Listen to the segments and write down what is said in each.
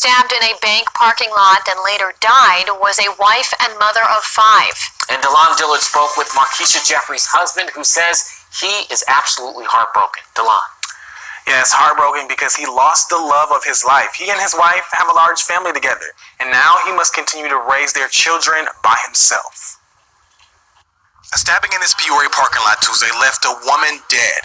stabbed in a bank parking lot and later died was a wife and mother of 5. And DeLon Dillard spoke with Markeisha Jeffries' husband, who says he is absolutely heartbroken. DeLon. Yeah, it's heartbroken because he lost the love of his life. He and his wife have a large family together, and now he must continue to raise their children by himself. A stabbing in this Peoria parking lot Tuesday left a woman dead.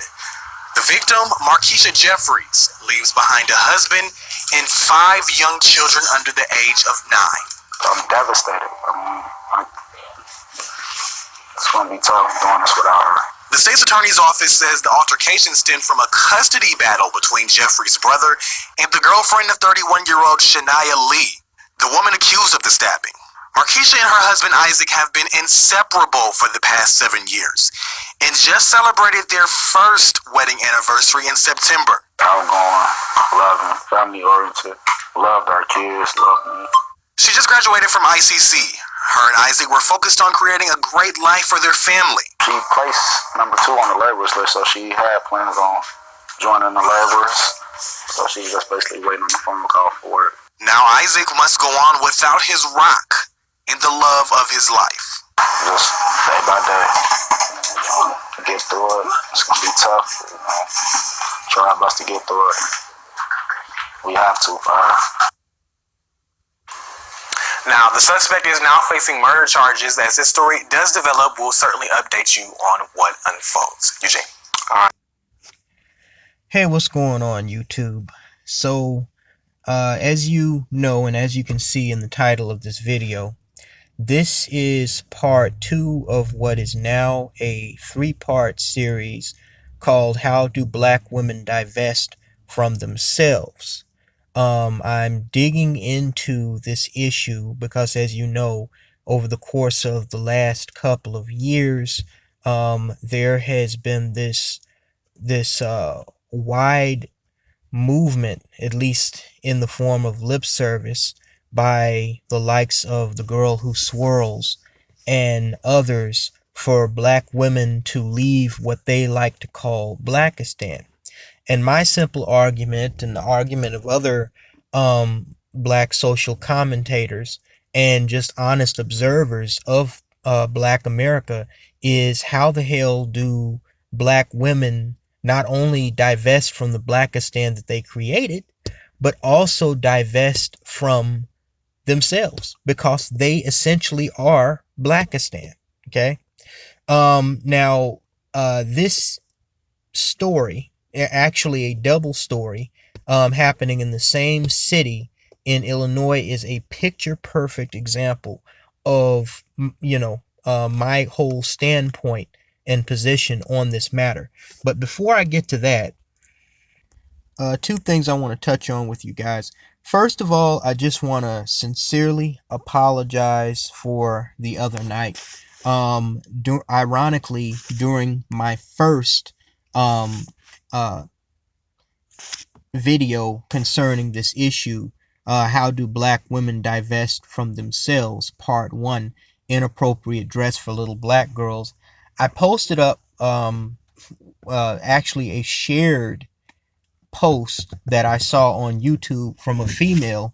The victim, Markeisha Jeffries, leaves behind a husband and 5 young children under the age of 9. I'm devastated. It's going to be tough doing this without her. The state's attorney's office says the altercation stemmed from a custody battle between Jeffries' brother and the girlfriend of 31-year-old SHyenas Lee, the woman accused of the stabbing. Markeisha and her husband Isaac have been inseparable for the past 7 years and just celebrated their first wedding anniversary in September. Outgoing, loving, family-oriented, loved our kids, loved me. She just graduated from ICC. Her and Isaac were focused on creating a great life for their family. She placed number 2 on the laborers list, so she had plans on joining the laborers. So she was just basically waiting on the phone call for it. Now Isaac must go on without his rock and the love of his life. Just day by day, get through it. It's gonna be tough. Try our best to get through it. We have to. Now, the suspect is now facing murder charges. As this story does develop, we'll certainly update you on what unfolds. Eugene. All right. Hey, what's going on, YouTube? So, as you know, and as you can see in the title of this video, this is part 2 of what is now a 3-part series called How Do Black Women Divest from Themselves? I'm digging into this issue because, as you know, over the course of the last couple of years, there has been this wide movement, at least in the form of lip service, by the likes of the Girl Who Swirls and others for black women to leave what they like to call Blackistan. And my simple argument, and the argument of other black social commentators and just honest observers of black America, is how the hell do black women not only divest from the Blackistan that they created, but also divest from themselves, because they essentially are Blackistan. Okay. Now, this story, actually a double story, happening in the same city in Illinois, is a picture perfect example of, my whole standpoint and position on this matter. But before I get to that, 2 things I want to touch on with you guys. First of all, I just want to sincerely apologize for the other night. Ironically, during my first video concerning this issue, How Do Black Women Divest from Themselves, Part 1, Inappropriate Dress for Little Black Girls, I posted up actually a shared post that I saw on YouTube from a female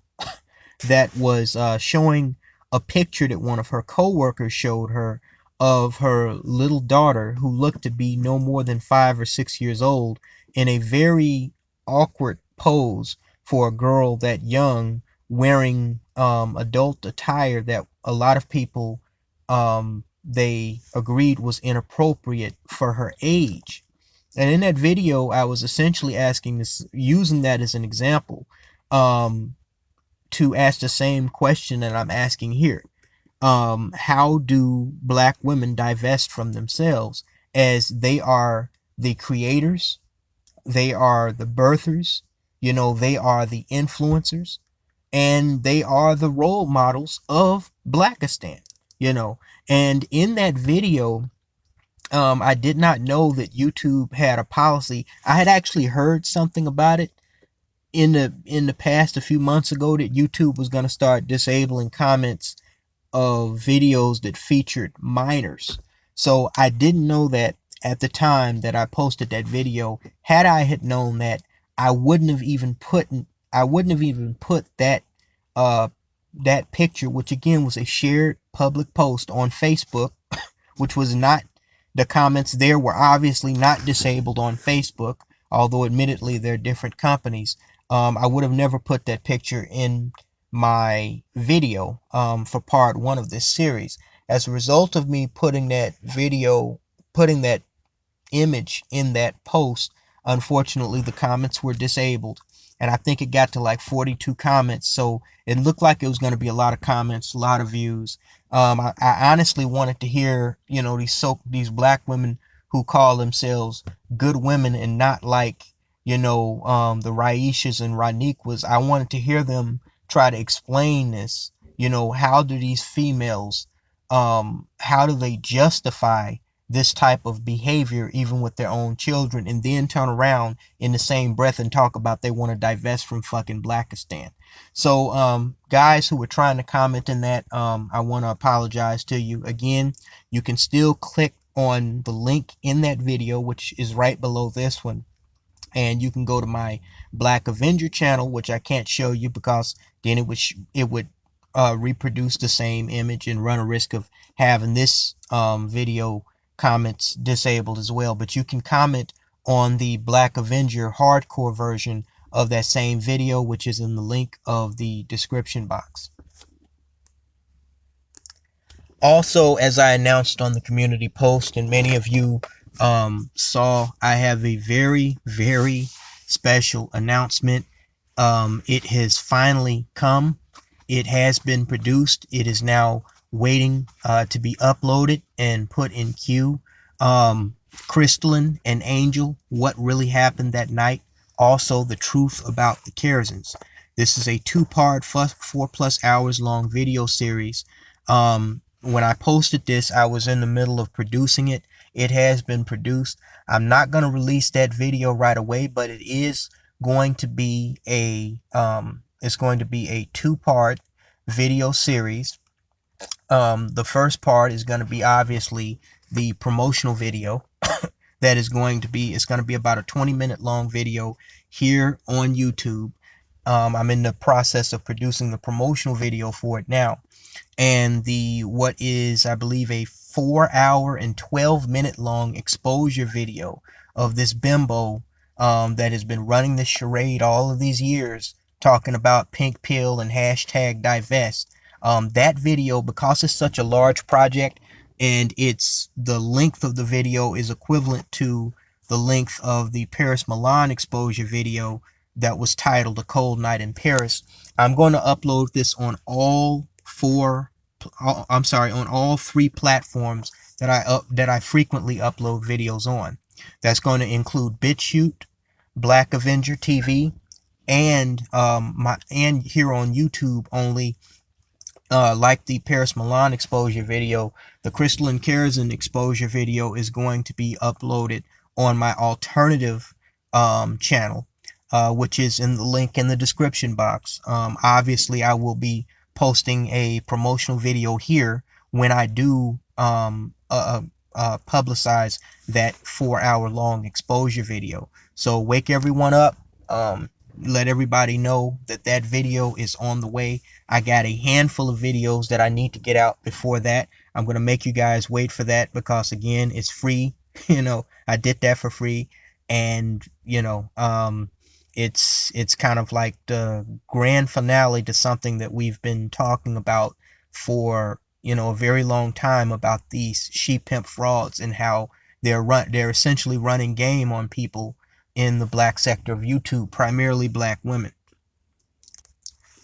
that was showing a picture that one of her co-workers showed her of her little daughter, who looked to be no more than 5 or 6 years old, in a very awkward pose for a girl that young, wearing adult attire that a lot of people they agreed was inappropriate for her age. And in that video, I was essentially asking this, using that as an example, to ask the same question that I'm asking here. How do black women divest from themselves, as they are the creators, they are the birthers, they are the influencers, and they are the role models of Blackistan, and in that video, I did not know that YouTube had a policy. I had actually heard something about it in the past, a few months ago, that YouTube was going to start disabling comments of videos that featured minors. So I didn't know that at the time that I posted that video. Had I had known that, I wouldn't have even put that uh, that picture, which again was a shared public post on Facebook, which was not, the comments there were obviously not disabled on Facebook, although admittedly they're different companies. I would have never put that picture in my video for part one of this series. As a result of me putting that video, putting that image in that post, unfortunately the comments were disabled, and I think it got to like 42 comments, so it looked like it was going to be a lot of comments, a lot of views. I honestly wanted to hear, these black women who call themselves good women and not like, the Raishas and Raniquas. I wanted to hear them try to explain this. How do these females, how do they justify this type of behavior even with their own children, and then turn around in the same breath and talk about they want to divest from fucking Blackistan. So guys who were trying to comment in that, I want to apologize to you. Again, you can still click on the link in that video, which is right below this one, and you can go to my Black Avenger channel, which I can't show you because then it would reproduce the same image and run a risk of having this video comments disabled as well. But you can comment on the Black Avenger hardcore version of that same video, which is in the link of the description box. Also, as I announced on the community post, and many of you saw, I have a very, very special announcement. It has finally come. It has been produced. It is now waiting to be uploaded and put in queue. Crystalline and Angel, what really happened that night. Also, the truth about the Kersons. This is a two-part, 4+ hours long video series. When I posted this, I was in the middle of producing it. It has been produced. I'm not going to release that video right away, but it is going to be a two-part video series. The first part is going to be obviously the promotional video that is going to be, it's going to be about a 20-minute long video here on YouTube. I'm in the process of producing the promotional video for it now. And what is, I believe, a 4-hour and 12-minute long exposure video of this bimbo that has been running this charade all of these years, talking about pink pill and hashtag divest. That video, because it's such a large project and the length of the video is equivalent to the length of the Paris Milan exposure video that was titled A Cold Night in Paris, I'm going to upload this on all three platforms that I frequently upload videos on. That's going to include BitChute, Black Avenger TV, and here on YouTube only. Like the Paris Milan exposure video, the Crystalline Kerzin exposure video is going to be uploaded on my alternative channel, which is in the link in the description box. Obviously, I will be posting a promotional video here when I do publicize that 4-hour long exposure video. So wake everyone up. Let everybody know that video is on the way. I got a handful of videos that I need to get out before that. I'm going to make you guys wait for that because, again, it's free. I did that for free. And, it's kind of like the grand finale to something that we've been talking about for, a very long time, about these sheep pimp frauds and how they're essentially running game on people in the black sector of YouTube, primarily black women.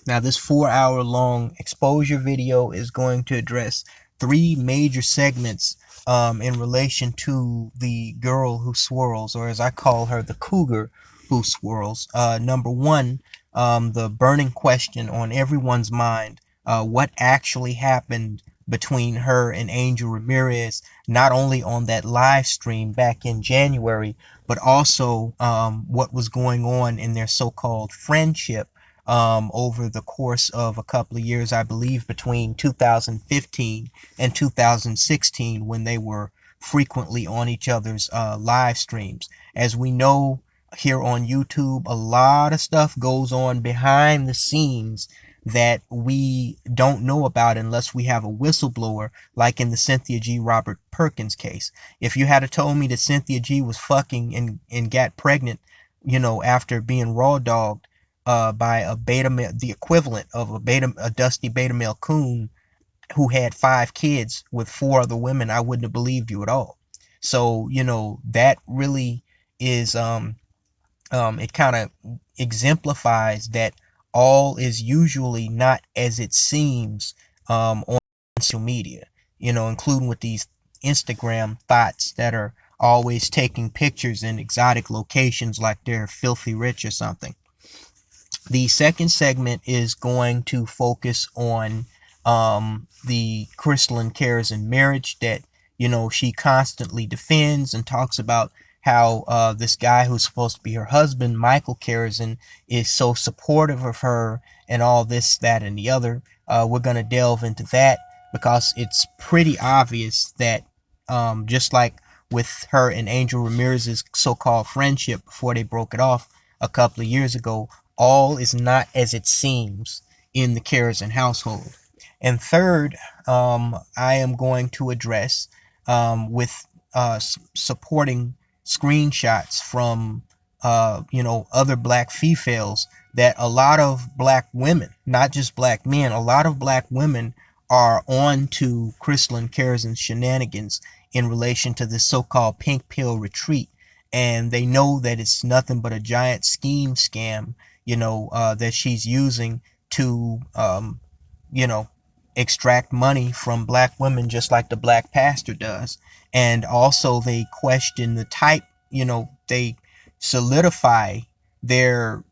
Now, this 4-hour long exposure video is going to address 3 major segments in relation to the girl who swirls, or as I call her, the cougar who swirls. Number 1, the burning question on everyone's mind, what actually happened between her and Angel Ramirez, not only on that live stream back in January, but also what was going on in their so-called friendship over the course of a couple of years, I believe between 2015 and 2016, when they were frequently on each other's live streams. As we know, here on YouTube, a lot of stuff goes on behind the scenes that we don't know about unless we have a whistleblower, like in the Cynthia G. Robert Perkins case. If you had told me that Cynthia G. was fucking and got pregnant, after being raw dogged by a beta male, the equivalent of a dusty beta male coon who had 5 kids with 4 other women, I wouldn't have believed you at all. So, that really is it kind of exemplifies that all is usually not as it seems on social media, including with these Instagram thoughts that are always taking pictures in exotic locations like they're filthy rich or something. The second segment is going to focus on the crystalline cares in marriage that she constantly defends and talks about how this guy who's supposed to be her husband, Michael Karasin, is so supportive of her and all this, that, and the other. We're going to delve into that because it's pretty obvious that just like with her and Angel Ramirez's so-called friendship before they broke it off a couple of years ago, all is not as it seems in the Karasin household. And third, I am going to address with supporting screenshots from other black females that a lot of black women, not just black men, a lot of black women are on to Crystalline Karasin's shenanigans in relation to this so-called pink pill retreat, and they know that it's nothing but a giant scam, that she's using to extract money from black women just like the black pastor does. And also they question the type, they solidify their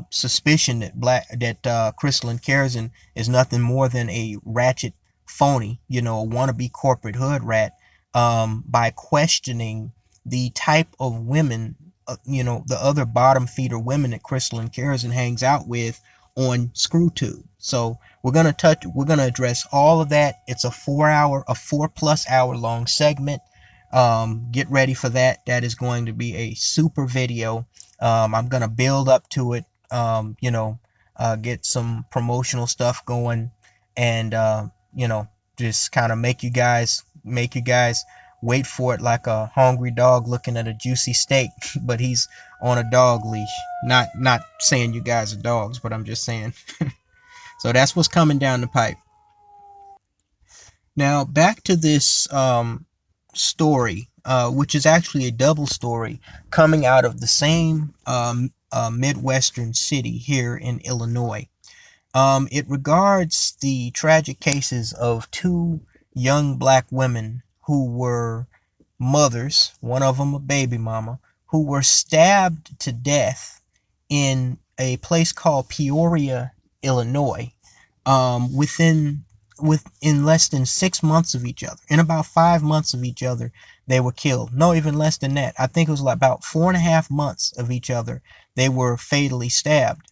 suspicion that Crystalline Karasin is nothing more than a ratchet phony, a wannabe corporate hood rat, by questioning the type of women, the other bottom feeder women that Crystalline Karasin hangs out with on ScrewTube. So we're gonna address all of that. It's a 4+ hour long segment. Get ready for that. That is going to be a super video. I'm gonna build up to it. Get some promotional stuff going, and just kind of make you guys wait for it like a hungry dog looking at a juicy steak, but he's on a dog leash. Not saying you guys are dogs, but I'm just saying. So that's what's coming down the pipe. Now back to this story, which is actually a double story coming out of the same Midwestern city here in Illinois. It regards the tragic cases of 2 young black women who were mothers, one of them a baby mama, who were stabbed to death in a place called Peoria, Illinois, within less than 6 months of each other. In about 5 months of each other, they were killed. No, even less than that. I think it was like about 4.5 months of each other, they were fatally stabbed.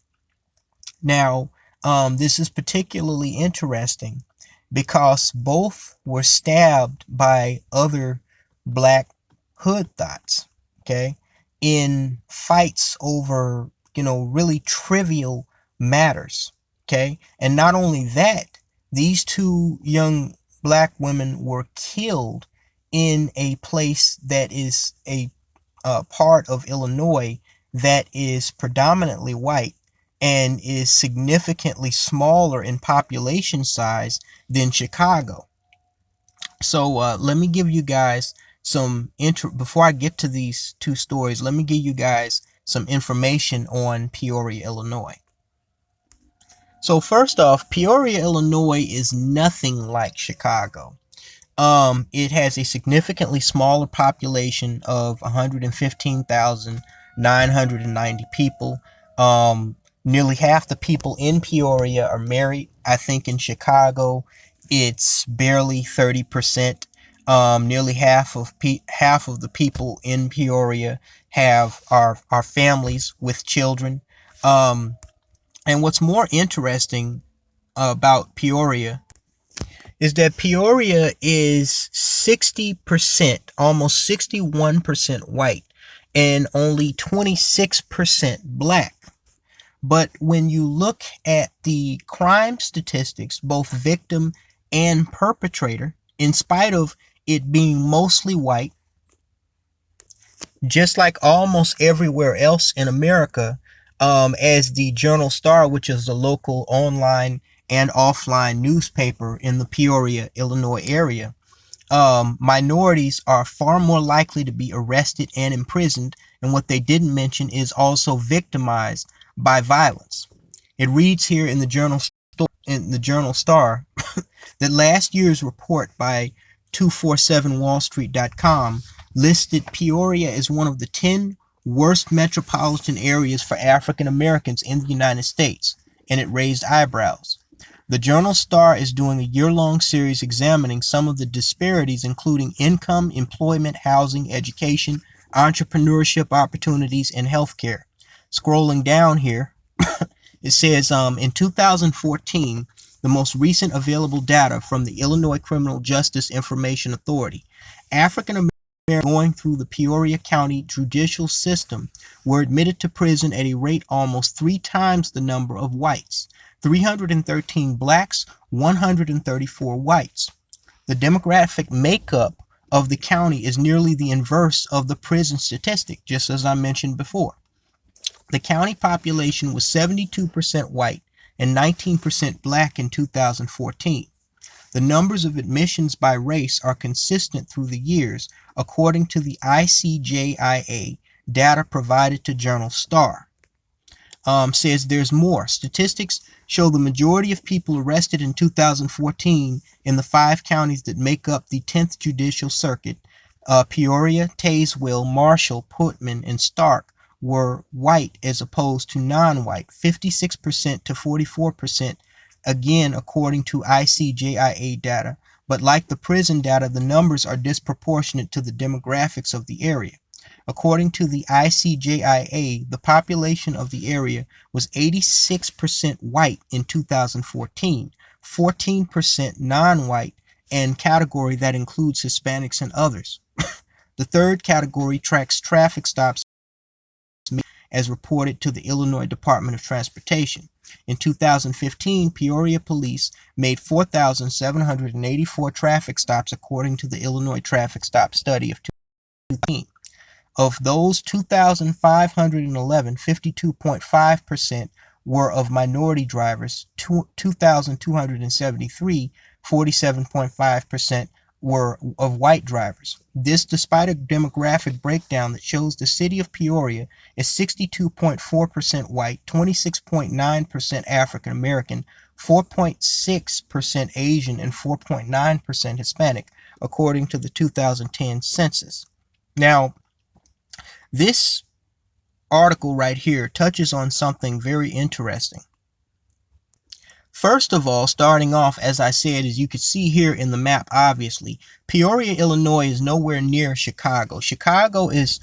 Now, this is particularly interesting because both were stabbed by other black hood thoughts, okay, in fights over, really trivial matters, okay? And not only that, these 2 young black women were killed in a place that is a part of Illinois that is predominantly white and is significantly smaller in population size than Chicago. So let me give you guys some before I get to these 2 stories, let me give you guys some information on Peoria, Illinois. So first off, Peoria, Illinois is nothing like Chicago. It has a significantly smaller population of 115,990 people. Nearly half the people in Peoria are married. I think in Chicago, it's barely 30%. Nearly half of the people in Peoria are families with children. And what's more interesting about Peoria is that Peoria is 60%, almost 61% white, and only 26% black. But when you look at the crime statistics, both victim and perpetrator, in spite of it being mostly white, just like almost everywhere else in America, as the Journal Star, which is a local online and offline newspaper in the Peoria, Illinois area, minorities are far more likely to be arrested and imprisoned, and what they didn't mention is also victimized by violence. It reads here in the Journal Star that last year's report by 247wallstreet.com listed Peoria as one of the 10 worst metropolitan areas for African Americans in the United States, and it raised eyebrows. The Journal Star is doing a year-long series examining some of the disparities, including income, employment, housing, education, entrepreneurship opportunities, and healthcare. Scrolling down here, it says in 2014, the most recent available data from the Illinois Criminal Justice Information Authority, African Americans going through the Peoria County judicial system were admitted to prison at a rate almost 3 times the number of whites. 313 blacks, 134 whites. The demographic makeup of the county is nearly the inverse of the prison statistic, just as I mentioned before. The county population was 72% white and 19% black in 2014. The numbers of admissions by race are consistent through the years, according to the ICJIA data provided to Journal Star. Says there's more. Statistics show the majority of people arrested in 2014 in the 5 counties that make up the 10th Judicial Circuit, Peoria, Tazewell, Marshall, Putnam, and Stark, were white as opposed to non-white, 56% to 44%, again according to ICJIA data. But like the prison data, the numbers are disproportionate to the demographics of the area. According to the ICJIA, the population of the area was 86% white in 2014, 14% non-white, and category that includes Hispanics and others. The third category tracks traffic stops as reported to the Illinois Department of Transportation. In 2015, Peoria police made 4,784 traffic stops according to the Illinois Traffic Stop Study of 2015. Of those 2,511, 52.5% were of minority drivers, 2,273, 47.5% were of white drivers. This despite a demographic breakdown that shows the city of Peoria is 62.4% white, 26.9% African American, 4.6% Asian, and 4.9% Hispanic, according to the 2010 census. Now, this article right here touches on something very interesting. First of all, starting off, as I said, as you can see here in the map, obviously, Peoria, Illinois is nowhere near Chicago. Chicago is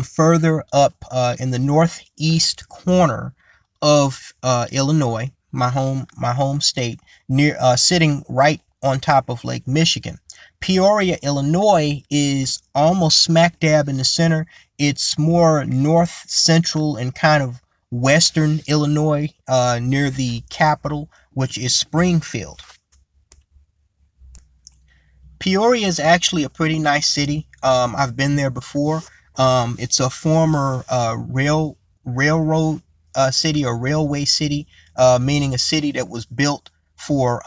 further up in the northeast corner of Illinois, my home state, near sitting right on top of Lake Michigan. Peoria, Illinois is almost smack dab in the center. It's more north central and kind of western Illinois, near the capital, which is Springfield. Peoria is actually a pretty nice city. I've been there before. It's a former railroad city or railway city, meaning a city that was built for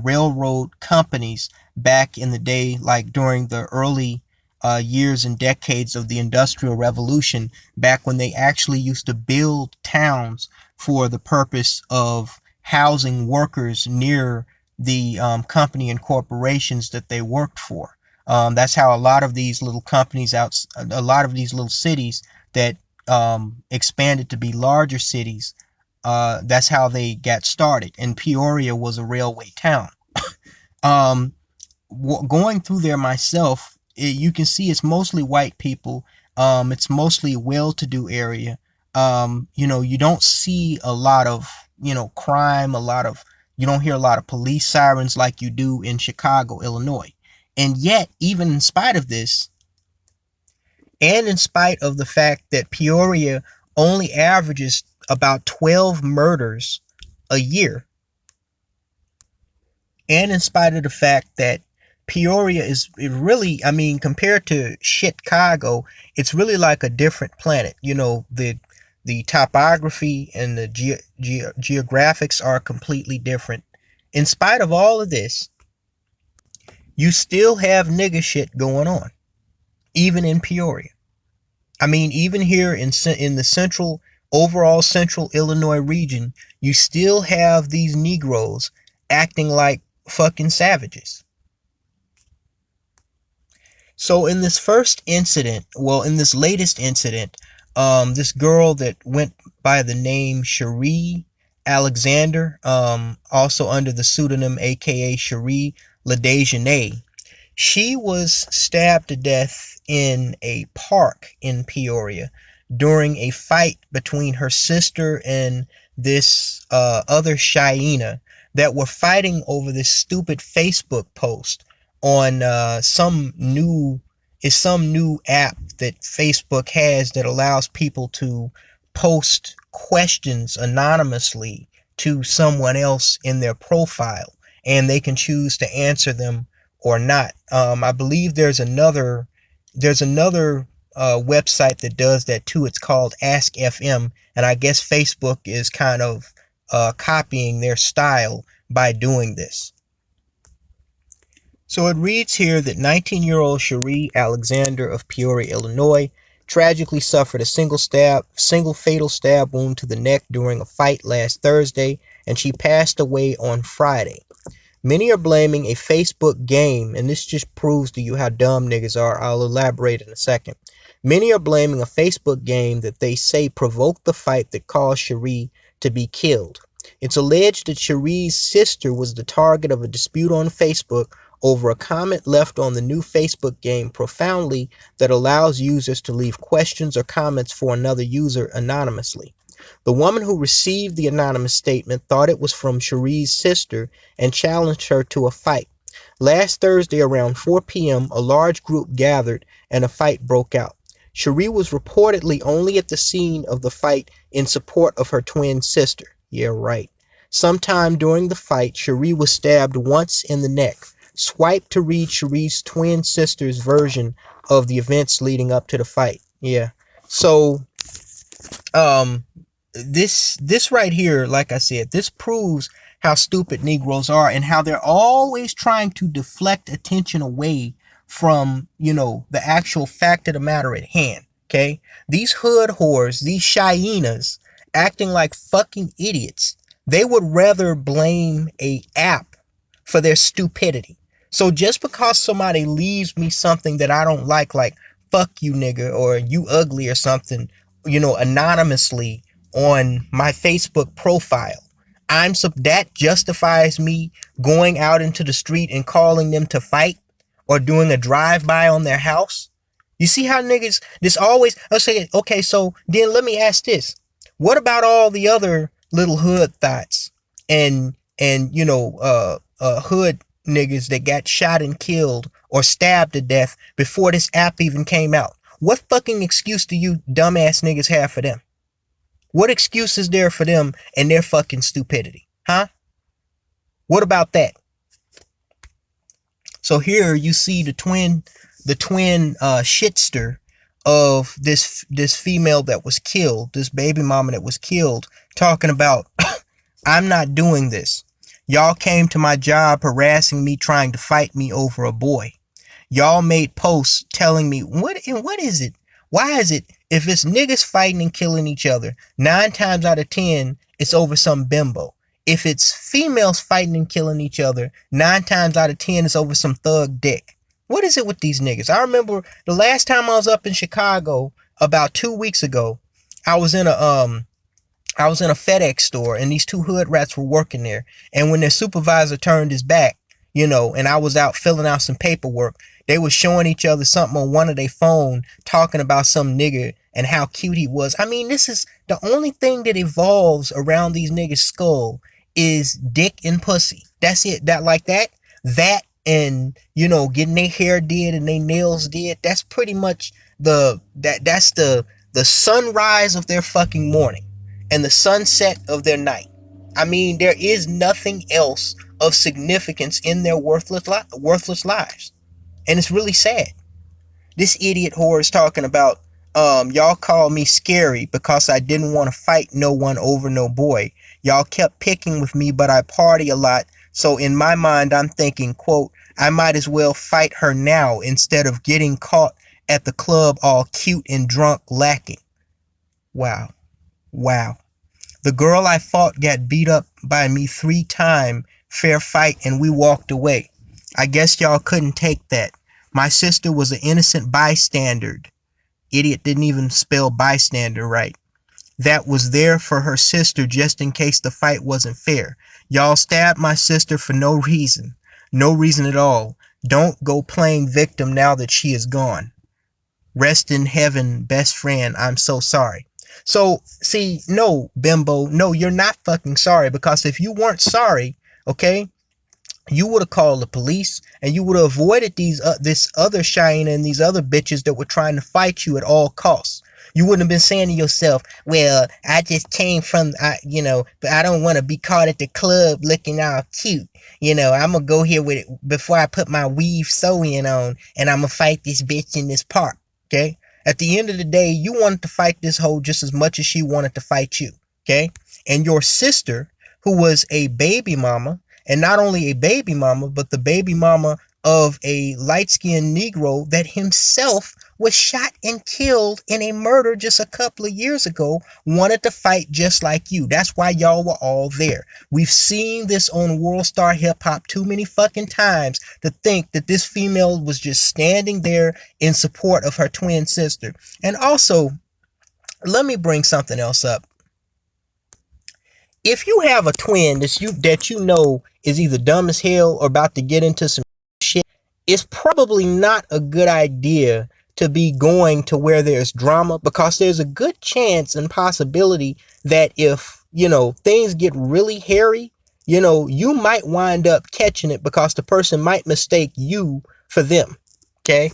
railroad companies back in the day, like during the early years and decades of the Industrial Revolution, back when they actually used to build towns for the purpose of housing workers near the company and corporations that they worked for. That's how a lot of these little companies a lot of these little cities that expanded to be larger cities, that's how they got started. And Peoria was a railway town. Going through there myself, you can see it's mostly white people. It's mostly a well-to-do area. You don't see a lot of, crime, you don't hear a lot of police sirens like you do in Chicago, Illinois. And yet, even in spite of this, and in spite of the fact that Peoria only averages about 12 murders a year. And in spite of the fact that Peoria is really, I mean, compared to Chicago, it's really like a different planet. You know, the topography and the geographics are completely different. In spite of all of this, you still have nigga shit going on, even in Peoria. I mean, even here in the overall central Illinois region, you still have these Negroes acting like fucking savages. So in this first incident, well, in this latest incident, this girl that went by the name Cherie Alexander, also under the pseudonym aka Cherie LaDejanay, she was stabbed to death in a park in Peoria during a fight between her sister and this other Hyena that were fighting over this stupid Facebook post on some new app that Facebook has that allows people to post questions anonymously to someone else in their profile, and they can choose to answer them or not. I believe there's another website that does that too. It's called Ask FM, and I guess Facebook is kind of copying their style by doing this. So it reads here that 19-year-old Cherie Alexander of Peoria, Illinois, tragically suffered a single fatal stab wound to the neck during a fight last Thursday, and she passed away on Friday. Many are blaming a Facebook game, and this just proves to you how dumb niggas are. I'll elaborate in a second. Many are blaming a Facebook game that they say provoked the fight that caused Cherie to be killed. It's alleged that Cherie's sister was the target of a dispute on Facebook over a comment left on the new Facebook game Profoundly that allows users to leave questions or comments for another user anonymously. The woman who received the anonymous statement thought it was from Cherie's sister and challenged her to a fight. Last Thursday around 4 p.m., a large group gathered and a fight broke out. Cherie was reportedly only at the scene of the fight in support of her twin sister. Yeah, right. Sometime during the fight, Cherie was stabbed once in the neck. Swipe to read Cherie's twin sister's version of the events leading up to the fight. Yeah. So, this right here, like I said, this proves how stupid Negroes are and how they're always trying to deflect attention away from, the actual fact of the matter at hand. Okay? These hood whores, these Hyenas, acting like fucking idiots, they would rather blame a app for their stupidity. So just because somebody leaves me something that I don't like fuck you nigga or you ugly or something, anonymously on my Facebook profile, that justifies me going out into the street and calling them to fight or doing a drive-by on their house. You see how niggas, this always, I'll say, okay, so then let me ask this. What about all the other little hood thoughts and hood niggas that got shot and killed or stabbed to death before this app even came out? What fucking excuse do you dumbass niggas have for them? What excuse is there for them and their fucking stupidity? Huh? What about that? So here you see the twin shitster of this female that was killed, this baby mama that was killed, talking about, I'm not doing this. Y'all came to my job harassing me, trying to fight me over a boy. Y'all made posts telling me, what is it? Why is it if it's niggas fighting and killing each other, 9 times out of 10, it's over some bimbo? If it's females fighting and killing each other, 9 times out of 10, it's over some thug dick. What is it with these niggas? I remember the last time I was up in Chicago about 2 weeks ago, I was in a FedEx store and these 2 hood rats were working there. And when their supervisor turned his back, and I was out filling out some paperwork, they were showing each other something on one of their phone, talking about some nigga and how cute he was. I mean, this is the only thing that evolves around these niggas' skull is dick and pussy. That's it. That and getting their hair did and their nails did. That's pretty much that's the sunrise of their fucking morning. and the sunset of their night. I mean, there is nothing else of significance in their worthless lives. And it's really sad. This idiot whore is talking about, y'all call me scary because I didn't want to fight no one over no boy. Y'all kept picking with me, but I party a lot. So in my mind, I'm thinking, quote, I might as well fight her now instead of getting caught at the club all cute and drunk lacking. Wow. Wow. The girl I fought got beat up by me 3 times, fair fight, and we walked away. I guess y'all couldn't take that. My sister was an innocent bystander. Idiot didn't even spell bystander right. That was there for her sister just in case the fight wasn't fair. Y'all stabbed my sister for no reason. No reason at all. Don't go playing victim now that she is gone. Rest in heaven, best friend. I'm so sorry. So, see, no, bimbo, no, you're not fucking sorry, because if you weren't sorry, okay, you would have called the police and you would have avoided this other Cheyenne and these other bitches that were trying to fight you at all costs. You wouldn't have been saying to yourself, well, I just came from, but I don't want to be caught at the club looking all cute. I'm going to go here with it before I put my weave sew-in on, and I'm going to fight this bitch in this park. Okay? At the end of the day, you wanted to fight this hoe just as much as she wanted to fight you. Okay? And your sister, who was a baby mama, and not only a baby mama, but the baby mama of a light-skinned Negro that himself was shot and killed in a murder just a couple of years ago, wanted to fight just like you. That's why y'all were all there. We've seen this on World Star Hip Hop too many fucking times to think that this female was just standing there in support of her twin sister. And also, let me bring something else up. If you have a twin that you know is either dumb as hell or about to get into some shit, it's probably not a good idea to be going to where there's drama, because there's a good chance and possibility that if, things get really hairy, you might wind up catching it because the person might mistake you for them. Okay?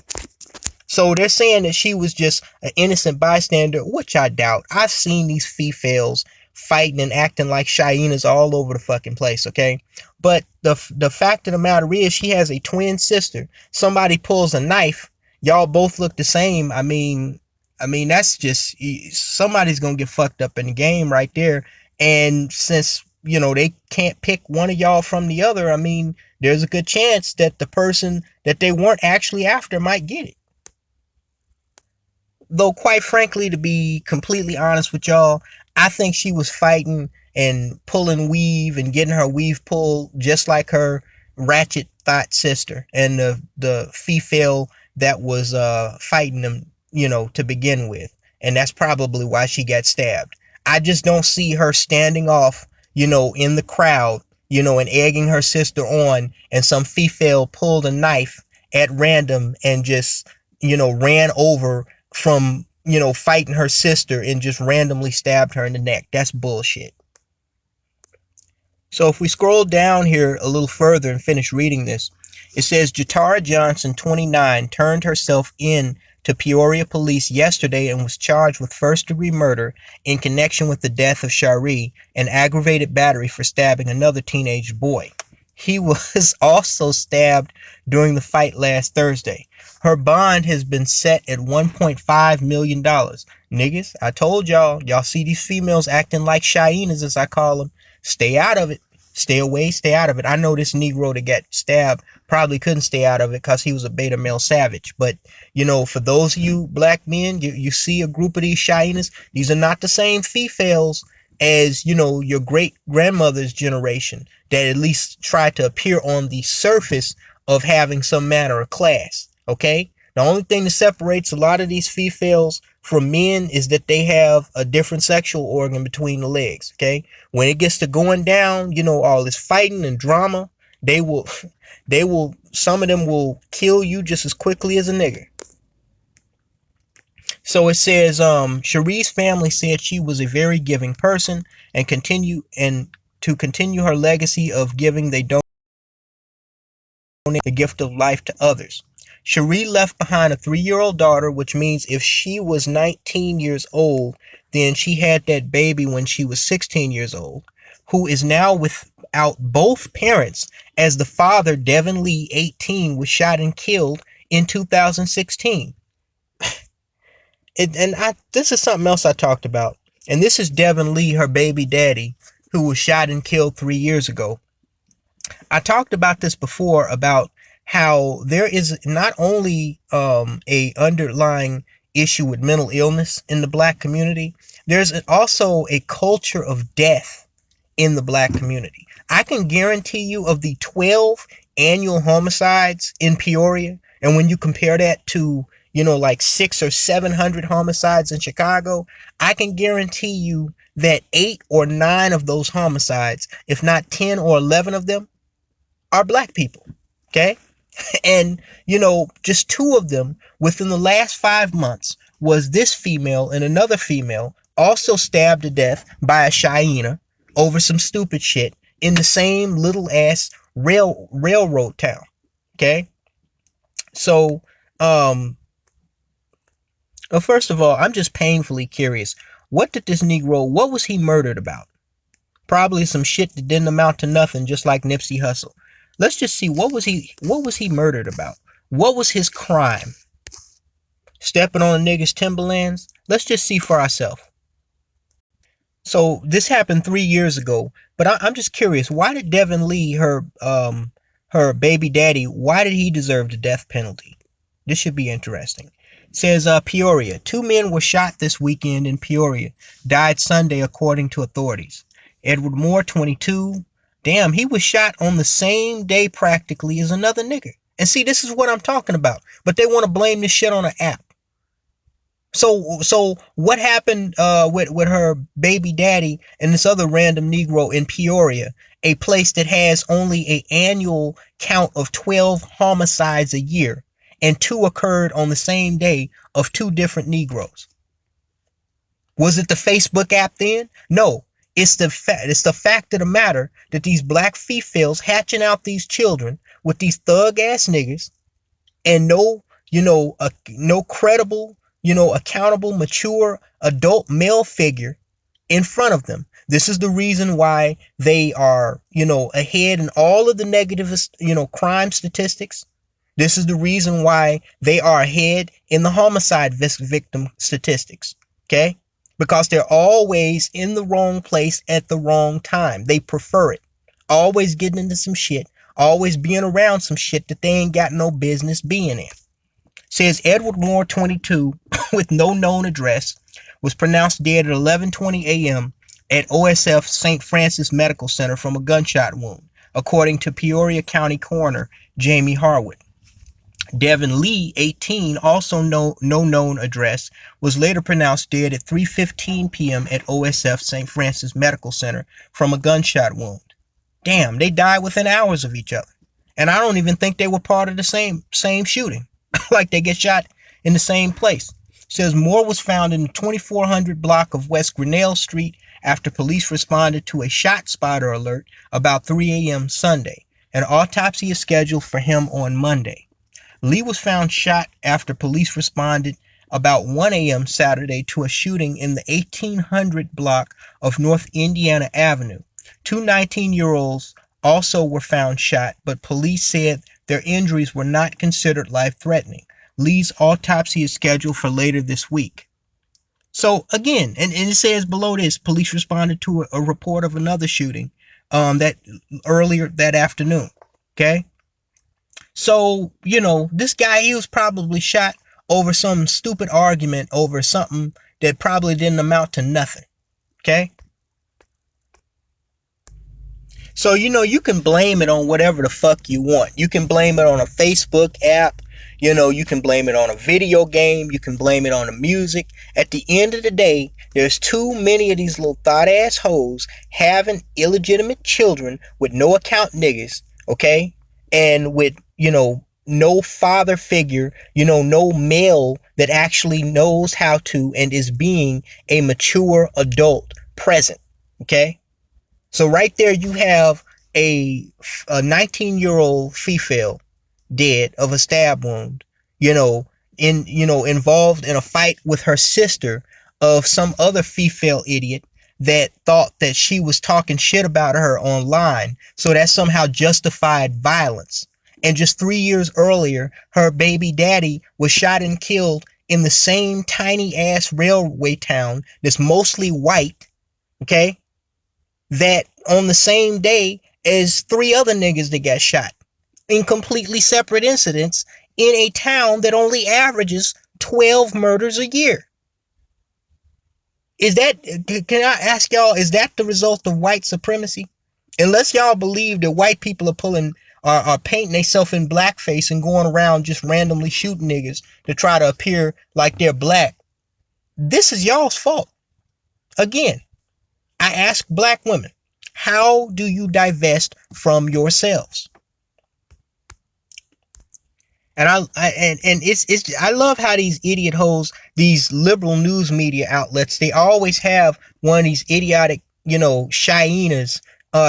So they're saying that she was just an innocent bystander, which I doubt. I've seen these females fighting and acting like SHyenas all over the fucking place, okay? But the fact of the matter is, she has a twin sister. Somebody pulls a knife, y'all both look the same. I mean, that's just, somebody's gonna get fucked up in the game right there. And since, they can't pick one of y'all from the other, I mean, there's a good chance that the person that they weren't actually after might get it. Though, quite frankly, to be completely honest with y'all, I think she was fighting and pulling weave and getting her weave pulled just like her ratchet thought sister and the female that was fighting them, to begin with. And that's probably why she got stabbed. I just don't see her standing off, in the crowd, and egging her sister on, and some female pulled a knife at random and just, ran over from, fighting her sister and just randomly stabbed her in the neck. That's bullshit. So if we scroll down here a little further and finish reading this, it says Jatara Johnson, 29, turned herself in to Peoria police yesterday and was charged with first-degree murder in connection with the death of Shari and aggravated battery for stabbing another teenage boy. He was also stabbed during the fight last Thursday. Her bond has been set at $1.5 million. Niggas, I told y'all see these females acting like SHyenas, as I call them. Stay out of it. Stay away, stay out of it. I know this Negro that got stabbed probably couldn't stay out of it because he was a beta male savage. But, for those of you black men, you see a group of these SHyenas, these are not the same females as, your great grandmother's generation that at least tried to appear on the surface of having some manner of class. Okay? The only thing that separates a lot of these females from men is that they have a different sexual organ between the legs. Okay? When it gets to going down, all this fighting and drama, some of them will kill you just as quickly as a nigger. So it says, Cherie's family said she was a very giving person and to continue her legacy of giving, they the gift of life to others. Cherie left behind a 3-year-old daughter, which means if she was 19 years old, then she had that baby when she was 16 years old, who is now without both parents, as the father, Devin Lee, 18, was shot and killed in 2016. This is something else I talked about. And this is Devin Lee, her baby daddy, who was shot and killed 3 years ago. I talked about this before, about how there is not only a underlying issue with mental illness in the black community, there's also a culture of death in the black community. I can guarantee you, of the 12 annual homicides in Peoria, and when you compare that to, like 600 or 700 homicides in Chicago, I can guarantee you that 8 or 9 of those homicides, if not 10 or 11 of them, are black people. Okay? And, just 2 of them within the last 5 months was this female and another female also stabbed to death by a Hyena over some stupid shit in the same little ass railroad town. Okay? So, well, first of all, I'm just painfully curious. What was he murdered about? Probably some shit that didn't amount to nothing, just like Nipsey Hussle. Let's just see, what was he murdered about? What was his crime? Stepping on a nigga's Timberlands? Let's just see for ourselves. So this happened 3 years ago, but I'm just curious, why did Devin Lee, her baby daddy, why did he deserve the death penalty? This should be interesting. It says Peoria. 2 men were shot this weekend in Peoria. Died Sunday, according to authorities. Edward Moore, 22. Damn, he was shot on the same day practically as another nigga. And see, this is what I'm talking about. But they want to blame this shit on an app. So what happened with her baby daddy and this other random Negro in Peoria, a place that has only an annual count of 12 homicides a year, and 2 occurred on the same day of 2 different Negroes? Was it the Facebook app then? No. It's the fact of the matter that these black females hatching out these children with these thug ass niggas, and no credible, accountable, mature adult male figure in front of them. This is the reason why they are, ahead in all of the negative, crime statistics. This is the reason why they are ahead in the homicide victim statistics. Okay? Because they're always in the wrong place at the wrong time. They prefer it. Always getting into some shit. Always being around some shit that they ain't got no business being in. Says Edward Moore, 22, with no known address, was pronounced dead at 11:20 a.m. at OSF St. Francis Medical Center from a gunshot wound, according to Peoria County Coroner Jamie Harwood. Devin Lee, 18, also no known address, was later pronounced dead at 3:15 p.m. at OSF St. Francis Medical Center from a gunshot wound. Damn, they died within hours of each other. And I don't even think they were part of the same shooting. Like they get shot in the same place. Says Moore was found in the 2400 block of West Grinnell Street after police responded to a shot spotter alert about 3 a.m. Sunday. An autopsy is scheduled for him on Monday. Lee was found shot after police responded about 1 a.m. Saturday to a shooting in the 1800 block of North Indiana Avenue. 2 19-year-olds also were found shot, but police said their injuries were not considered life-threatening. Lee's autopsy is scheduled for later this week. So again, and it says below this, police responded to a report of another shooting that earlier that afternoon. Okay? So, this guy, he was probably shot over some stupid argument over something that probably didn't amount to nothing. Okay? So, you can blame it on whatever the fuck you want. You can blame it on a Facebook app. You can blame it on a video game. You can blame it on the music. At the end of the day, there's too many of these little thought-ass hoes having illegitimate children with no account niggas, okay? And with, no father figure, no male that actually knows how to and is being a mature adult present, okay? So right there you have a 19-year-old female, dead of a stab wound, you know, involved in a fight with her sister of some other female idiot that thought that she was talking shit about her online, so that somehow justified violence. And just 3 years earlier, her baby daddy was shot and killed in the same tiny ass railway town that's mostly white, okay? That on the same day as 3 other niggas that got shot in completely separate incidents in a town that only averages 12 murders a year. Is that, can I ask y'all, is that the result of white supremacy? Unless y'all believe that white people are painting themselves in blackface and going around just randomly shooting niggas to try to appear like they're black, this is y'all's fault. Again, I ask black women, how do you divest from yourselves? And I love how these idiot hoes, these liberal news media outlets, they always have one of these idiotic, SHyenas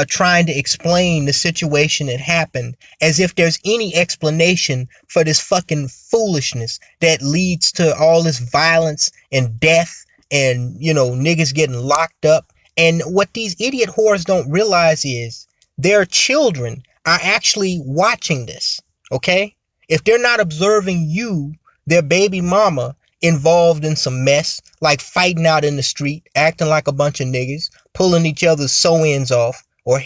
trying to explain the situation that happened as if there's any explanation for this fucking foolishness that leads to all this violence and death and, niggas getting locked up. And what these idiot whores don't realize is their children are actually watching this, okay? If they're not observing you, their baby mama, involved in some mess, like fighting out in the street, acting like a bunch of niggas, pulling each other's sew-ins off or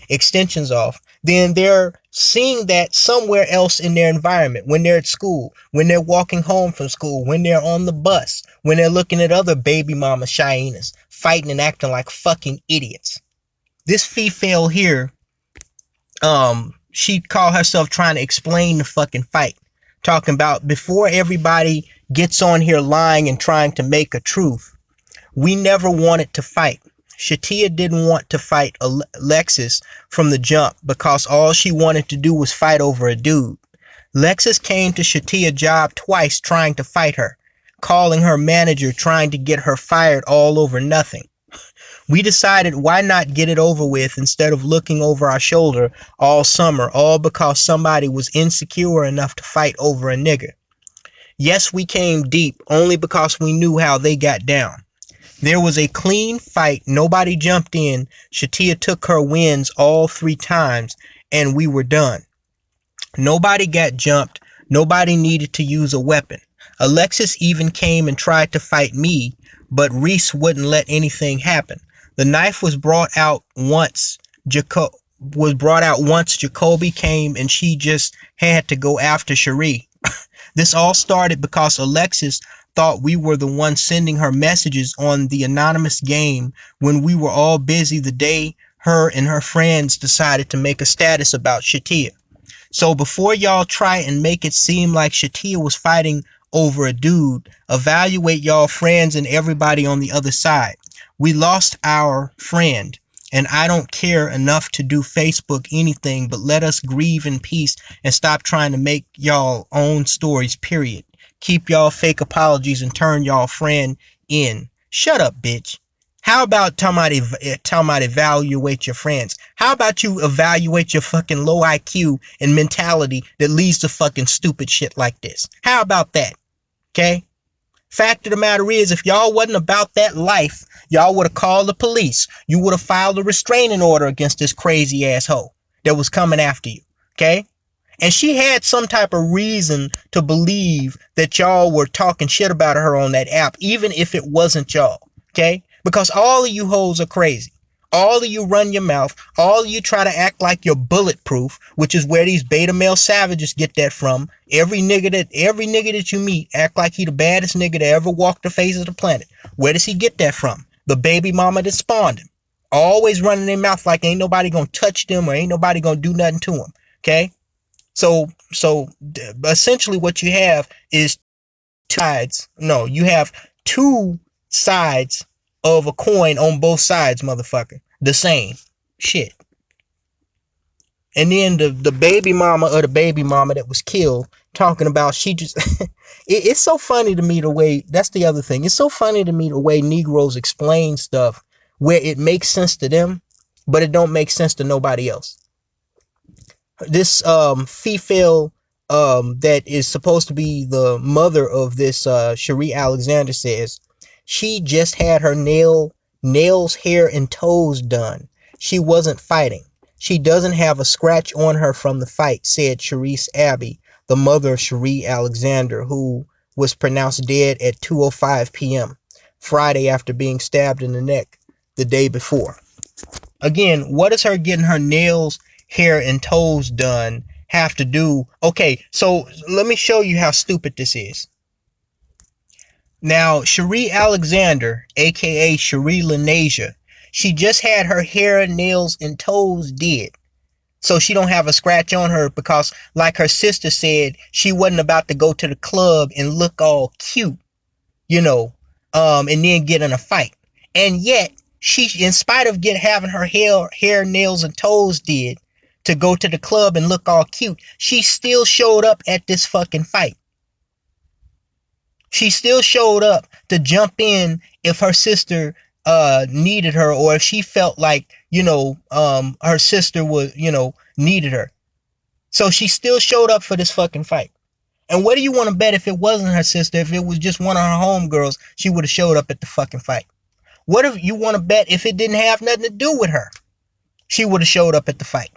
extensions off, then they're seeing that somewhere else in their environment, when they're at school, when they're walking home from school, when they're on the bus, when they're looking at other baby mama SHyenas fighting and acting like fucking idiots. This female here, she called herself trying to explain the fucking fight, talking about before everybody gets on here lying and trying to make a truth, we never wanted to fight. Shatia didn't want to fight Alexis from the jump because all she wanted to do was fight over a dude. Lexus came to Shatia's job twice trying to fight her, calling her manager, trying to get her fired all over nothing. We decided why not get it over with instead of looking over our shoulder all summer, all because somebody was insecure enough to fight over a nigger. Yes, we came deep only because we knew how they got down. There was a clean fight. Nobody jumped in. Shatia took her wins all 3 times and we were done. Nobody got jumped. Nobody needed to use a weapon. Alexis even came and tried to fight me, but Reese wouldn't let anything happen. The knife was brought out once. Jacoby came and she just had to go after Cherie. This all started because Alexis thought we were the ones sending her messages on the anonymous game when we were all busy the day her and her friends decided to make a status about Shatia. So before y'all try and make it seem like Shatia was fighting over a dude, evaluate y'all friends and everybody on the other side. We lost our friend, and I don't care enough to do Facebook anything but let us grieve in peace and stop trying to make y'all own stories, period. Keep y'all fake apologies and turn y'all friend in. Shut up, bitch. How about talking about evaluate your friends? How about you evaluate your fucking low IQ and mentality that leads to fucking stupid shit like this? How about that? Okay? Fact of the matter is, if y'all wasn't about that life, y'all would have called the police. You would have filed a restraining order against this crazy asshole that was coming after you. Okay? And she had some type of reason to believe that y'all were talking shit about her on that app, even if it wasn't y'all. Okay? Because all of you hoes are crazy. All of you run your mouth. All of you try to act like you're bulletproof, which is where these beta male savages get that from. Every nigga that you meet act like he the baddest nigga that ever walked the face of the planet. Where does he get that from? The baby mama that spawned him. Always running their mouth like ain't nobody gonna touch them or ain't nobody gonna do nothing to them. Okay? So essentially what you have is two sides. No, you have 2 sides of a coin on both sides, motherfucker. The same shit. And then the baby mama of the baby mama that was killed talking about she just it's so funny to me the way, that's the other thing. It's so funny to me the way Negroes explain stuff where it makes sense to them, but it don't make sense to nobody else. This female that is supposed to be the mother of this Cherie Alexander says she just had her nails, hair, and toes done. She wasn't fighting. She doesn't have a scratch on her from the fight, said Sharice Abbey, the mother of Cherie Alexander, who was pronounced dead at 2:05 p.m. Friday after being stabbed in the neck the day before. Again, what does her getting her nails, hair, and toes done have to do? Okay, so let me show you how stupid this is. Now, Cherie Alexander, aka Cherie Lenasia, she just had her hair, nails, and toes did. So she don't have a scratch on her because, like her sister said, she wasn't about to go to the club and look all cute, and then get in a fight. And yet, she, in spite of having her hair, nails, and toes did to go to the club and look all cute, she still showed up at this fucking fight. She still showed up to jump in if her sister needed her, or if she felt like, her sister was, needed her. So she still showed up for this fucking fight. And what do you want to bet if it wasn't her sister, if it was just one of her homegirls, she would have showed up at the fucking fight? What if you want to bet if it didn't have nothing to do with her, she would have showed up at the fight?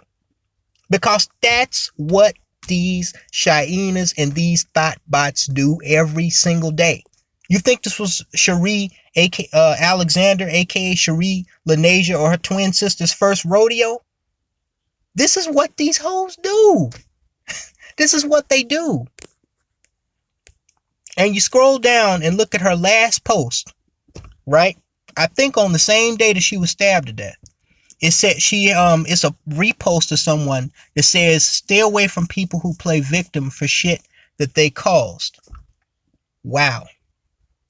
Because that's what these SHyenas and these thought bots do every single day. You think this was Cherie Alexander, aka Cherie Lenasia, or her twin sister's first rodeo? This is what these hoes do. This is what they do. And you scroll down and look at her last post, right? I think on the same day that she was stabbed to death. It said it's a repost of someone that says, stay away from people who play victim for shit that they caused. Wow.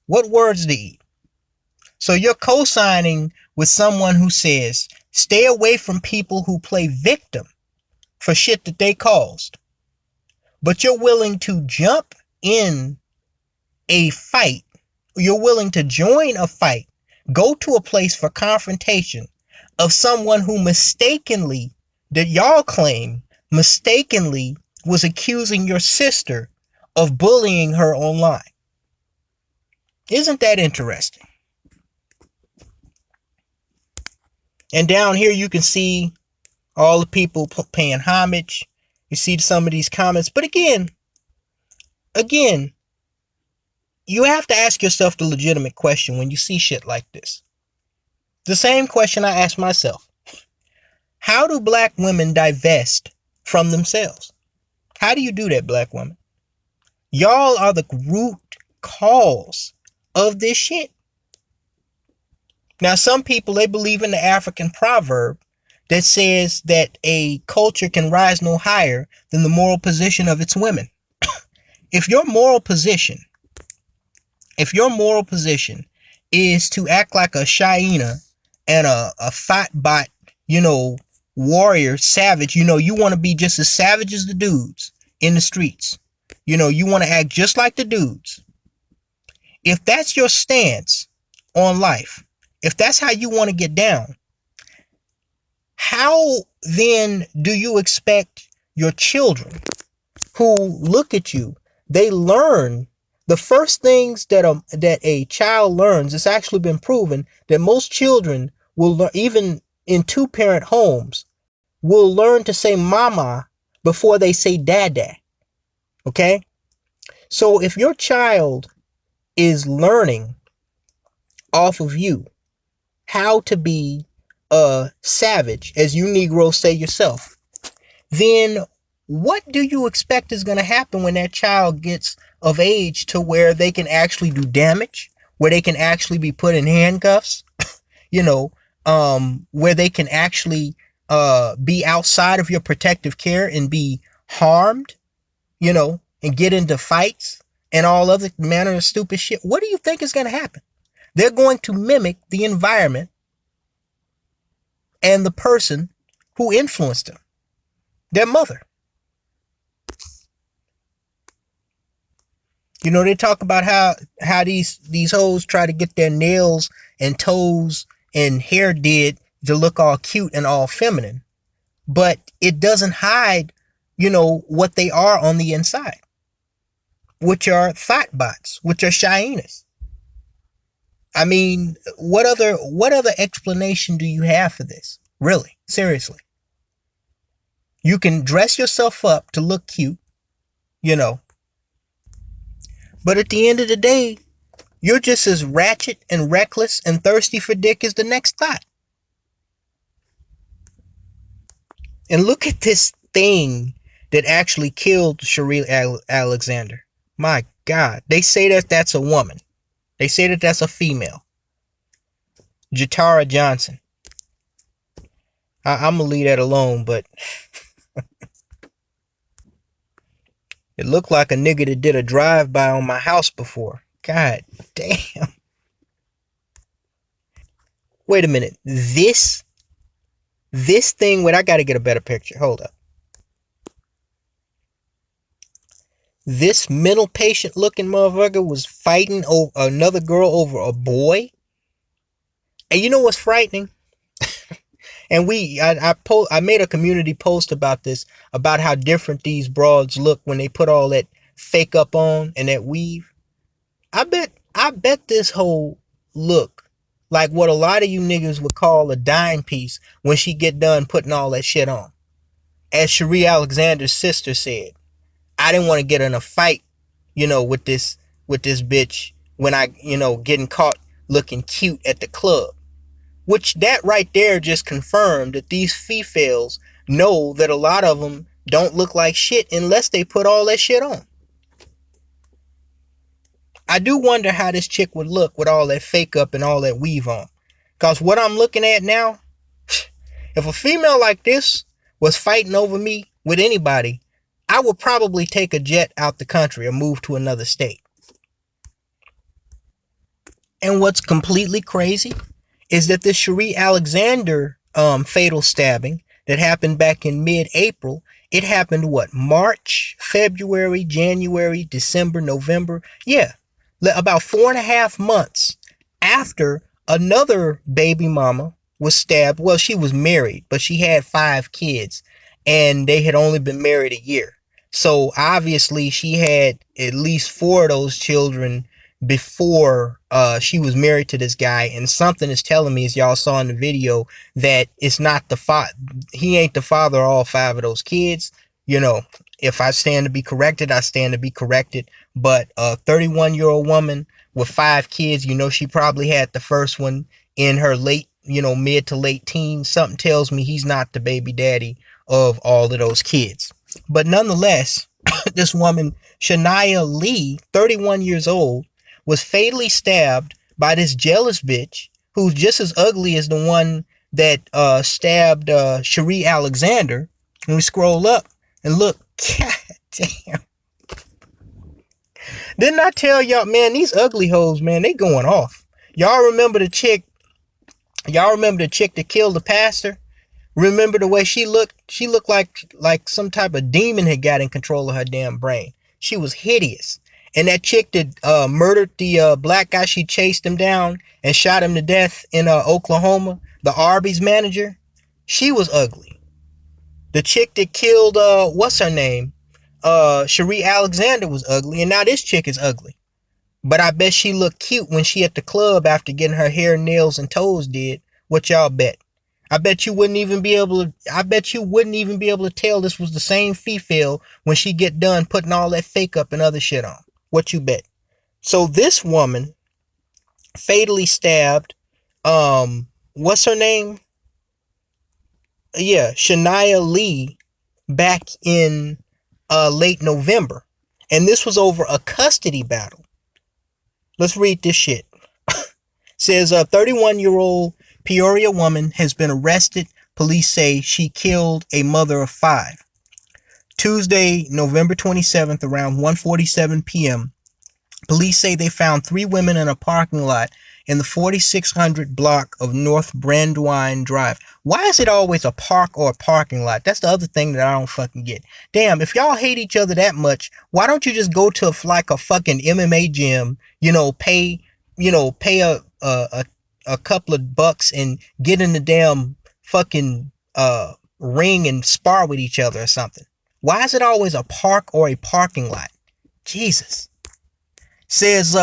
What words to eat? So you're co-signing with someone who says, stay away from people who play victim for shit that they caused. But you're willing to jump in a fight. You're willing to join a fight, go to a place for confrontation of someone who mistakenly, that y'all claim, mistakenly was accusing your sister of bullying her online. Isn't that interesting? And down here you can see all the people paying homage. You see some of these comments. But again, you have to ask yourself the legitimate question when you see shit like this. The same question I ask myself. How do black women divest from themselves? How do you do that, black women? Y'all are the root cause of this shit. Now, some people, they believe in the African proverb that says that a culture can rise no higher than the moral position of its women. If your moral position is to act like a SHyena and a fight bot, warrior, savage, you want to be just as savage as the dudes in the streets. You want to act just like the dudes. If that's your stance on life, if that's how you want to get down, how then do you expect your children who look at you, they learn the first things that a child learns? It's actually been proven that most children will learn, even in two-parent homes, will learn to say mama before they say dada. Okay? So if your child is learning off of you how to be a savage, as you Negroes say yourself, then what do you expect is going to happen when that child gets of age to where they can actually do damage, where they can actually be put in handcuffs, where they can actually be outside of your protective care and be harmed, and get into fights and all other manner of stupid shit? What do you think is going to happen? They're going to mimic the environment and the person who influenced them, their mother. They talk about how these hoes try to get their nails and toes and hair did to look all cute and all feminine, but it doesn't hide what they are on the inside, which are thought bots, which are Shyenas. I mean, what other explanation do you have for this? Really? Seriously. You can dress yourself up to look cute, you know, but at the end of the day, you're just as ratchet and reckless and thirsty for dick as the next thought. And look at this thing that actually killed Sheree Alexander. My God. They say that that's a woman. They say that that's a female. Jatara Johnson. I'm going to leave that alone, but it looked like a nigga that did a drive-by on my house before. God damn. Wait a minute. This thing, wait, I got to get a better picture. Hold up. This mental patient looking motherfucker was fighting over another girl over a boy. And you know what's frightening? And I made a community post about this, about how different these broads look when they put all that fake up on and that weave. I bet this whole look like what a lot of you niggas would call a dime piece when she get done putting all that shit on. As Sheree Alexander's sister said, I didn't want to get in a fight, with this bitch when I, getting caught looking cute at the club. Which that right there just confirmed that these females know that a lot of them don't look like shit unless they put all that shit on. I do wonder how this chick would look with all that fake up and all that weave on. Because what I'm looking at now, if a female like this was fighting over me with anybody, I would probably take a jet out the country or move to another state. And what's completely crazy is that this Sheree Alexander fatal stabbing that happened back in mid-April, it happened March, February, January, December, November. Yeah, about 4.5 months after another baby mama was stabbed. Well, she was married, but she had 5 kids and they had only been married a year. So obviously she had at least 4 of those children before she was married to this guy, and something is telling me, as y'all saw in the video, that it's not he ain't the father of all 5 of those kids. If I stand to be corrected, I stand to be corrected. But a 31-year-old woman with 5 kids, she probably had the first one in her mid to late teens. Something tells me he's not the baby daddy of all of those kids. But nonetheless, this woman, Shania Lee, 31 years old, was fatally stabbed by this jealous bitch who's just as ugly as the one that stabbed Sheree Alexander. When we scroll up and look, god damn. Didn't I tell y'all, man, these ugly hoes, man, they going off. Y'all remember the chick that killed the pastor? Remember the way she looked? She looked like some type of demon had got in control of her damn brain. She was hideous. And that chick that murdered the black guy, she chased him down and shot him to death in Oklahoma, the Arby's manager, she was ugly. The chick that killed, what's her name? Sheree Alexander was ugly, and now this chick is ugly. But I bet she looked cute when she at the club after getting her hair, nails, and toes did. What y'all bet? I bet you wouldn't even be able to tell this was the same female when she get done putting all that fake up and other shit on. What you bet? So this woman fatally stabbed, what's her name? Yeah, Shania Lee back in late November. And this was over a custody battle. Let's read this shit. Says a 31-year-old Peoria woman has been arrested. Police say she killed a mother of 5. Tuesday, November 27th, around 1:47 p.m., police say they found 3 women in a parking lot in the 4600 block of North Brandywine Drive. Why is it always a park or a parking lot? That's the other thing that I don't fucking get. Damn, if y'all hate each other that much, why don't you just go to like a fucking MMA gym, pay a couple of bucks and get in the damn fucking ring and spar with each other or something. Why is it always a park or a parking lot? Jesus. Says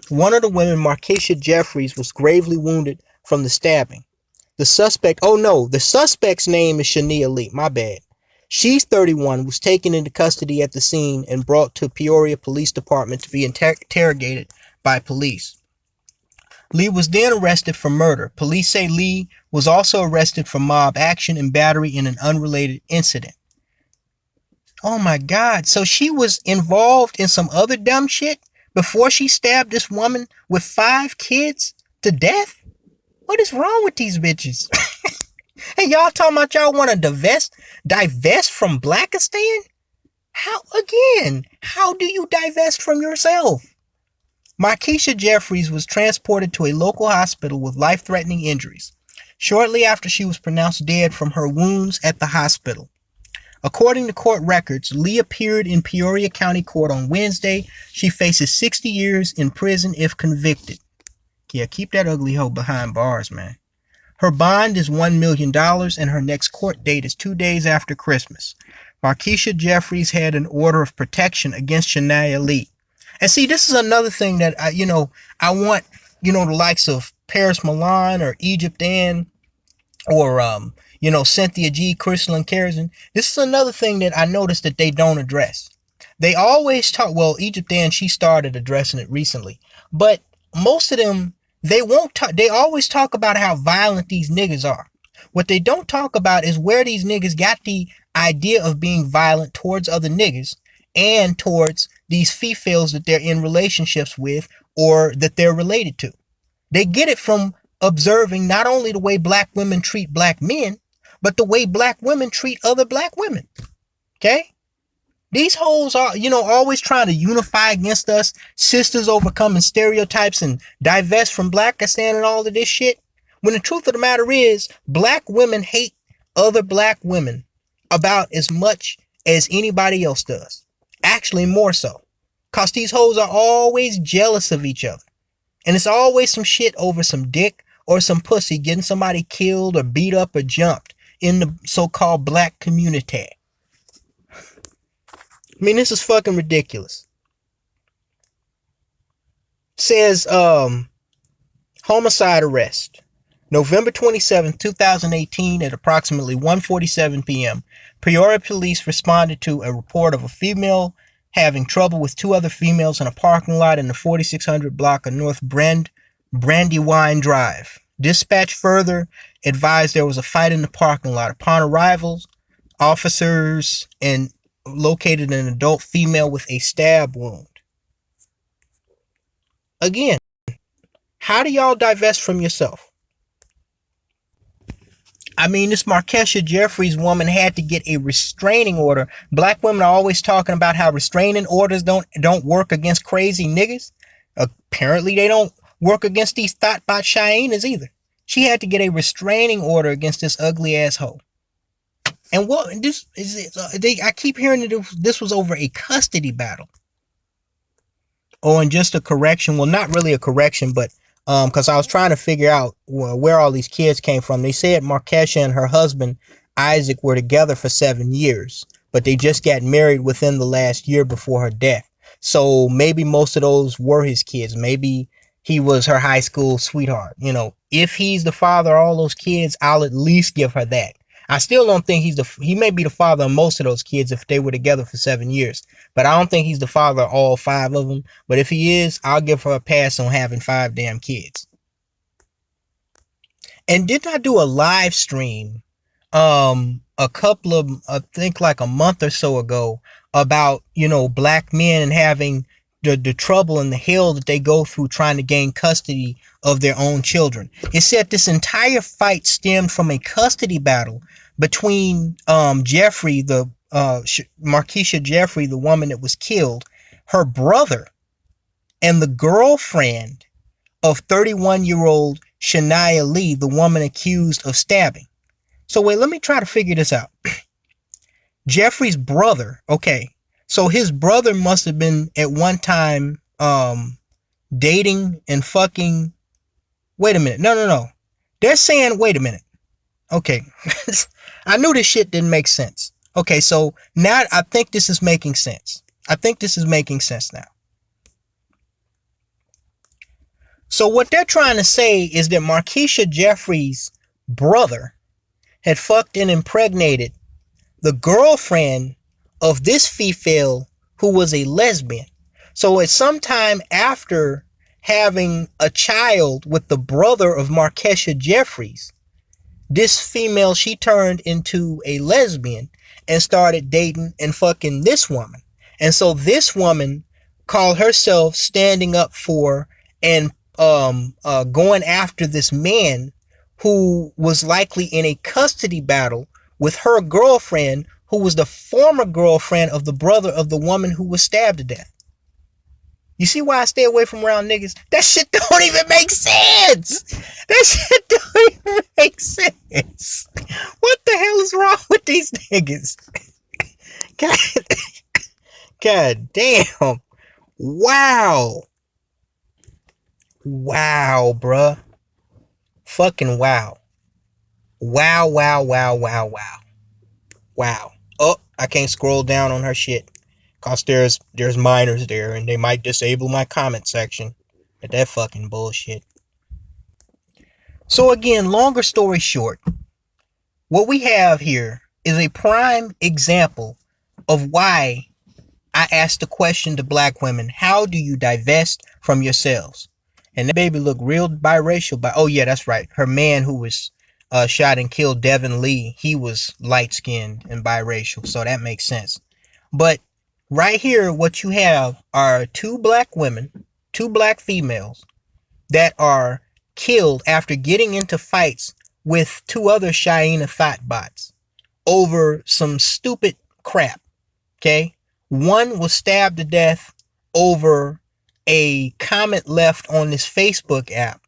one of the women, Markeisha Jeffries, was gravely wounded from the stabbing. The suspect's name is Shania Lee. My bad. She's 31, was taken into custody at the scene and brought to Peoria Police Department to be interrogated by police. Lee was then arrested for murder. Police say Lee was also arrested for mob action and battery in an unrelated incident. Oh my God. So she was involved in some other dumb shit before she stabbed this woman with 5 kids to death? What is wrong with these bitches? And y'all talking about y'all want to divest from Blackistan? How do you divest from yourself? Markeisha Jeffries was transported to a local hospital with life-threatening injuries shortly after she was pronounced dead from her wounds at the hospital. According to court records, Lee appeared in Peoria County Court on Wednesday. She faces 60 years in prison if convicted. Yeah, keep that ugly hoe behind bars, man. Her bond is $1 million and her next court date is 2 days after Christmas. Markeisha Jeffries had an order of protection against Shania Lee. And see, this is another thing that I want, the likes of Paris Milan or Egypt Ann or Cynthia G, Crystal and Kerosene. This is another thing that I noticed that they don't address. They always talk, well, Egypt Ann, she started addressing it recently, but most of them, they won't talk. They always talk about how violent these niggas are. What they don't talk about is where these niggas got the idea of being violent towards other niggas and towards these females that they're in relationships with or that they're related to. They get it from observing not only the way black women treat black men, but the way black women treat other black women. Okay? These hoes are, always trying to unify against us, sisters overcoming stereotypes and divest from Blackistan and all of this shit. When the truth of the matter is, black women hate other black women about as much as anybody else does. Actually, more so. Because these hoes are always jealous of each other. And it's always some shit over some dick or some pussy getting somebody killed or beat up or jumped in the so-called black community. I mean, this is fucking ridiculous. Says, homicide arrest. November 27, 2018 at approximately 1:47 p.m. Peoria police responded to a report of a female having trouble with 2 other females in a parking lot in the 4600 block of North Brandywine Drive. Dispatch further advised there was a fight in the parking lot. Upon arrival, officers located an adult female with a stab wound. Again, how do y'all divest from yourself? I mean, this Markeisha Jeffries woman had to get a restraining order. Black women are always talking about how restraining orders don't work against crazy niggas. Apparently, they don't work against these thoughtbot SHyenas either. She had to get a restraining order against this ugly asshole. And what this is, I keep hearing that this was over a custody battle. Oh, and just a correction. Well, not really a correction, but because I was trying to figure out where all these kids came from. They said Markeisha and her husband Isaac were together for 7 years, but they just got married within the last year before her death. So maybe most of those were his kids. Maybe he was her high school sweetheart. If he's the father of all those kids, I'll at least give her that. I still don't think he may be the father of most of those kids if they were together for 7 years. But I don't think he's the father of all 5 of them. But if he is, I'll give her a pass on having 5 damn kids. And didn't I do a live stream a couple of, I think like a month or so ago about, black men and having the trouble and the hell that they go through trying to gain custody of their own children. It said this entire fight stemmed from a custody battle between Jeffrey, the Markeisha Jeffrey, the woman that was killed, her brother, and the girlfriend of 31-year-old Shania Lee, the woman accused of stabbing. So wait, let me try to figure this out. Jeffrey's brother, okay. So his brother must have been at one time dating and fucking. Wait a minute. No. They're saying, wait a minute. Okay. I knew this shit didn't make sense. Okay, so now I think this is making sense. I think this is making sense now. So what they're trying to say is that Markeisha Jeffries' brother had fucked and impregnated the girlfriend of this female who was a lesbian. So at some time after having a child with the brother of Markeisha Jeffries, this female, she turned into a lesbian and started dating and fucking this woman. And so this woman called herself standing up for and going after this man who was likely in a custody battle with her girlfriend, who was the former girlfriend of the brother of the woman who was stabbed to death. You see why I stay away from around niggas? That shit don't even make sense. That shit don't even make sense. What the hell is wrong with these niggas? God damn. Wow. Wow, bruh. Fucking wow. Wow, wow, wow, wow, wow. Wow. Oh, I can't scroll down on her shit. Cause there's minors there and they might disable my comment section. But that fucking bullshit. So again, longer story short, what we have here is a prime example of why I asked the question to black women, how do you divest from yourselves? And that baby looked real biracial. Oh yeah, that's right. Her man who was shot and killed, Devin Lee, he was light-skinned and biracial. So that makes sense. But right here, what you have are two black women, two black females that are killed after getting into fights with two other SHyenas Fatally bots over some stupid crap. Okay? One was stabbed to death over a comment left on this Facebook app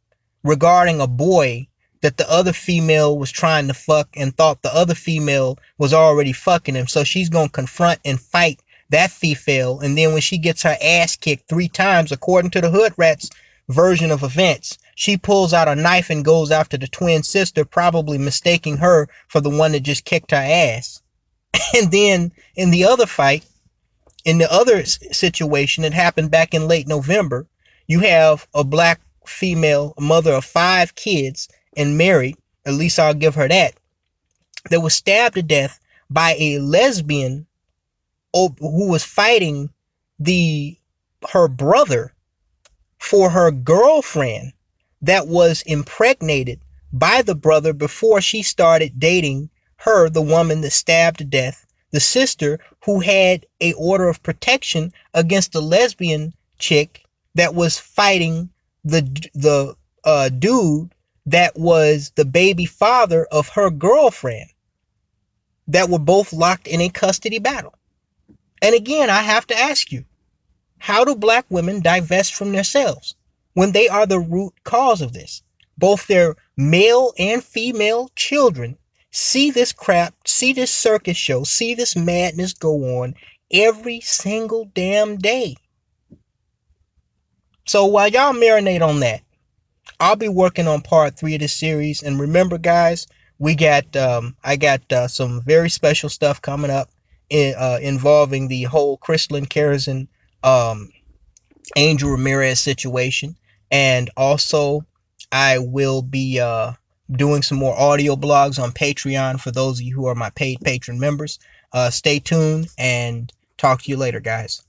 regarding a boy that the other female was trying to fuck and thought the other female was already fucking him. So she's going to confront and fight that female. And then when she gets her ass kicked 3 times, according to the Hood Rats version of events, she pulls out a knife and goes after the twin sister, probably mistaking her for the one that just kicked her ass. And then in the other fight, in the other situation that happened back in late November, you have a black female, a mother of 5 kids and married, at least I'll give her that was stabbed to death by a lesbian who was fighting her brother for her girlfriend that was impregnated by the brother before she started dating her, the woman that stabbed to death the sister, who had a order of protection against the lesbian chick that was fighting the dude that was the baby father of her girlfriend, that were both locked in a custody battle. And again, I have to ask you, how do black women divest from themselves when they are the root cause of this? Both their male and female children see this crap, see this circus show, see this madness go on every single damn day. So while y'all marinate on that, I'll be working on part 3 of this series. And remember, guys, I got some very special stuff coming up involving the whole Crystalline Kerosene Angel Ramirez situation. And also, I will be doing some more audio blogs on Patreon for those of you who are my paid patron members. Stay tuned and talk to you later, guys.